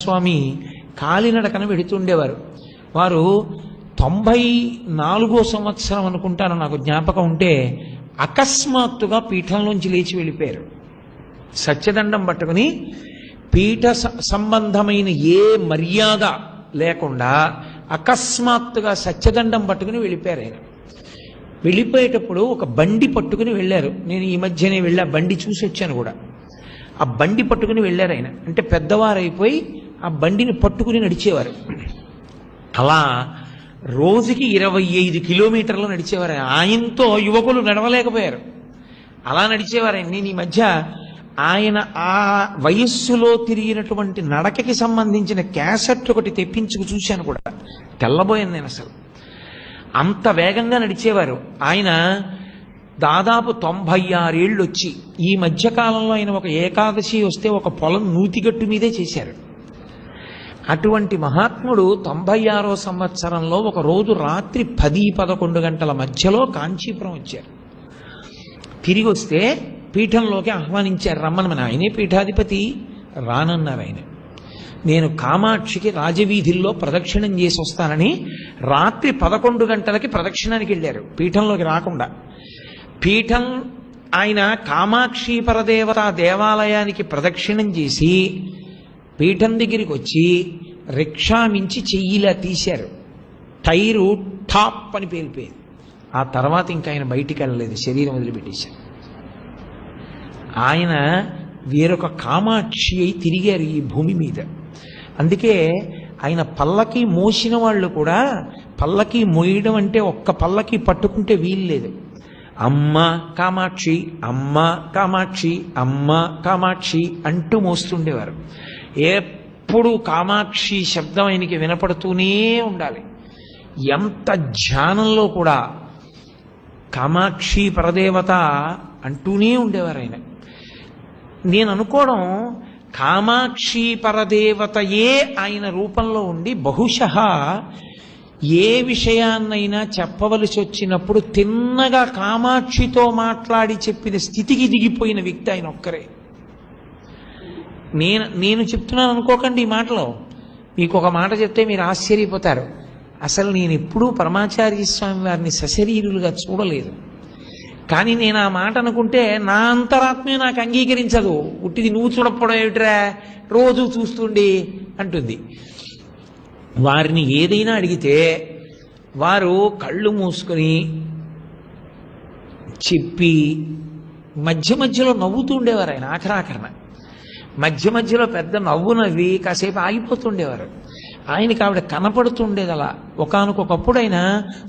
స్వామి కాలినడకన వెడుతుండేవారు. వారు 94వ సంవత్సరం అనుకుంటాను, నాకు జ్ఞాపకం ఉంటే, అకస్మాత్తుగా పీఠంలోంచి లేచి వెళ్ళిపోయారు. సత్యదండం పట్టుకుని పీఠ సంబంధమైన ఏ మర్యాద లేకుండా అకస్మాత్తుగా సత్యదండం పట్టుకుని వెళ్ళిపోయారు. ఆయన వెళ్ళిపోయేటప్పుడు ఒక బండి పట్టుకుని వెళ్ళారు. నేను ఈ మధ్యనే వెళ్ళా, బండి చూసి వచ్చాను కూడా. ఆ బండి పట్టుకుని వెళ్ళారు ఆయన. అంటే పెద్దవారైపోయి ఆ బండిని పట్టుకుని నడిచేవారు. అలా రోజుకి 25 కిలోమీటర్లు నడిచేవారు. ఆయనతో యువకులు నడవలేకపోయారు, అలా నడిచేవారు. నేను ఈ మధ్య ఆయన ఆ వయస్సులో తిరిగినటువంటి నడకకి సంబంధించిన క్యాసెట్ ఒకటి తెప్పించుకు చూశాను కూడా. తెల్లబోయాను నేను అసలు, అంత వేగంగా నడిచేవారు ఆయన. దాదాపు 96 ఏళ్ళు వచ్చి ఈ మధ్యకాలంలో ఆయన ఒక ఏకాదశి వస్తే ఒక పొలం నూతిగట్టు మీదే చేశారు. అటువంటి మహాత్ముడు 96వ సంవత్సరంలో ఒక రోజు రాత్రి 10-11 గంటల మధ్యలో కాంచీపురం వచ్చారు. తిరిగి వస్తే పీఠంలోకి ఆహ్వానించారు, రమ్మని. ఆయనే పీఠాధిపతి, రానన్నారు ఆయన. నేను కామాక్షికి రాజవీధుల్లో ప్రదక్షిణం చేసి వస్తానని రాత్రి 11 గంటలకి ప్రదక్షిణానికి వెళ్ళారు, పీఠంలోకి రాకుండా. పీఠం ఆయన కామాక్షి పరదేవత దేవాలయానికి ప్రదక్షిణం చేసి పీఠం దగ్గరికి వచ్చి రిక్షా మించి చెయ్యిలా తీశారు. టైరు టాప్ అని పేలిపోయింది. ఆ తర్వాత ఇంకా ఆయన బయటికి వెళ్ళలేదు, శరీరం వదిలిపెట్టేశారు. ఆయన వేరొక కామాక్షి అయి తిరిగారు ఈ భూమి మీద. అందుకే ఆయన పల్లకి మోసిన వాళ్ళు కూడా, పల్లకి మోయడం అంటే ఒక్క పల్లకి పట్టుకుంటే వీల్లేదు. అమ్మ కామాక్షి, అమ్మ కామాక్షి, అమ్మ కామాక్షి అంటూ మోస్తుండేవారు. ఎప్పుడు కామాక్షి శబ్దం ఆయనకి వినపడుతూనే ఉండాలి. ఎంత ధ్యానంలో కూడా కామాక్షి పరదేవత అంటూనే ఉండేవారు ఆయన. నేను అనుకోవడం, కామాక్షి పరదేవతయే ఆయన రూపంలో ఉండి బహుశః ఏ విషయాన్నైనా చెప్పవలసి వచ్చినప్పుడు తిన్నగా కామాక్షితో మాట్లాడి చెప్పిన స్థితికి దిగిపోయిన వ్యక్తి ఆయన ఒక్కరే. నేను చెప్తున్నాను అనుకోకండి ఈ మాటలో. మీకు ఒక మాట చెప్తే మీరు ఆశ్చర్యపోతారు. అసలు నేను ఎప్పుడూ పరమాచార్య స్వామి వారిని సశరీరులుగా చూడలేదు. కానీ నేను ఆ మాట అనుకుంటే నా అంతరాత్మే నాకు అంగీకరించదు. ఉట్టిది నువ్వు చూడకపోవడం ఏమిట్రా, రోజు చూస్తుండి అంటుంది. వారిని ఏదైనా అడిగితే వారు కళ్ళు మూసుకొని చెప్పి మధ్య మధ్యలో నవ్వుతూ ఉండేవారు. ఆయన ఆఖరాఖరణ మధ్య మధ్యలో పెద్ద నవ్వు నవ్వి కాసేపు ఆగిపోతుండేవారు. ఆయనకి ఆవిడ కనపడుతుండేది అలా. ఒకానొకప్పుడు ఆయన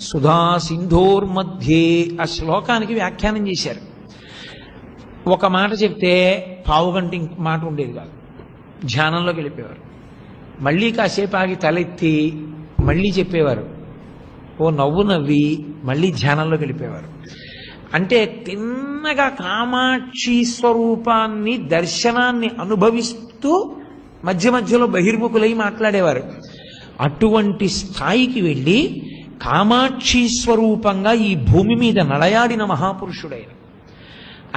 సుధా సింధోర్మధ్యే ఆ శ్లోకానికి వ్యాఖ్యానం చేశారు. ఒక మాట చెప్తే పావుగంట ఇంక మాట ఉండేది కాదు, ధ్యానంలోకి వెళ్ళిపోయేవారు. మళ్ళీ కాసేపు ఆగి తలెత్తి మళ్ళీ చెప్పేవారు, ఓ నవ్వు నవ్వి మళ్ళీ ధ్యానంలోకి వెళ్ళిపోయేవారు. అంటే తిన్నగా కామాక్షి స్వరూపాన్ని, దర్శనాన్ని అనుభవిస్తూ మధ్య మధ్యలో బహిర్ముఖులై మాట్లాడేవారు. అటువంటి స్థాయికి వెళ్ళి కామాక్షి స్వరూపంగా ఈ భూమి మీద నడయాడిన మహాపురుషుడైన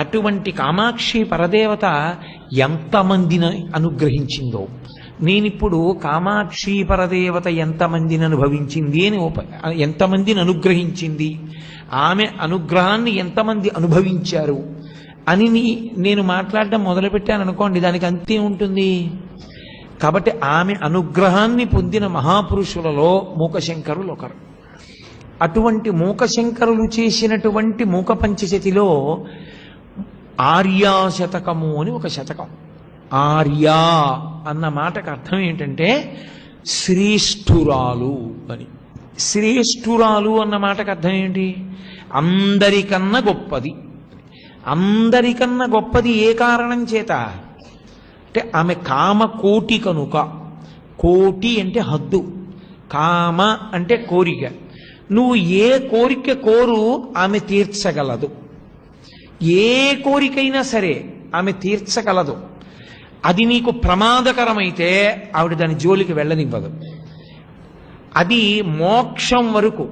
అటువంటి కామాక్షి పరదేవత ఎంతమందిని అనుగ్రహించిందో. నేనిప్పుడు కామాక్షి పరదేవత ఎంతమందిని అనుభవించింది అని, ఎంతమందిని అనుగ్రహించింది, ఆమె అనుగ్రహాన్ని ఎంతమంది అనుభవించారు అని నేను మాట్లాడడం మొదలుపెట్టాను అనుకోండి, దానికి అంతే ఉంటుంది. కాబట్టి ఆమె అనుగ్రహాన్ని పొందిన మహాపురుషులలో మూకశంకరులు ఒకరు. అటువంటి మూకశంకరులు చేసినటువంటి మూక పంచశతిలో ఆర్యాశతకము అని ఒక శతకం. ఆర్య అన్న మాటకు అర్థం ఏంటంటే శ్రేష్ఠురాలు అని. శ్రేష్ఠురాలు అన్న మాటకు అర్థం ఏంటి? అందరికన్నా గొప్పది. అందరికన్నా గొప్పది ఏ కారణం చేత అంటే ఆమె కామకోటి కనుక. కోటి అంటే హద్దు, కామ అంటే కోరిక. నువ్వు ఏ కోరిక కోరు ఆమె తీర్చగలదు. ఏ కోరికైనా సరే ఆమె తీర్చగలదు. అది నీకు ప్రమాదకరమైతే ఆవిడ దాని జోలికి వెళ్ళనివ్వదు. అది మోక్షం వరకు,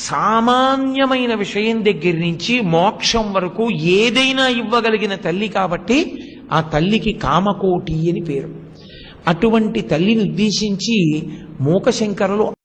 సామాన్యమైన విషయం దగ్గర నుంచి మోక్షం వరకు ఏదైనా ఇవ్వగలిగిన తల్లి కాబట్టి ఆ తల్లికి కామకోటి అని పేరు. అటువంటి తల్లిని ఉద్దేశించి మూకశంకరులు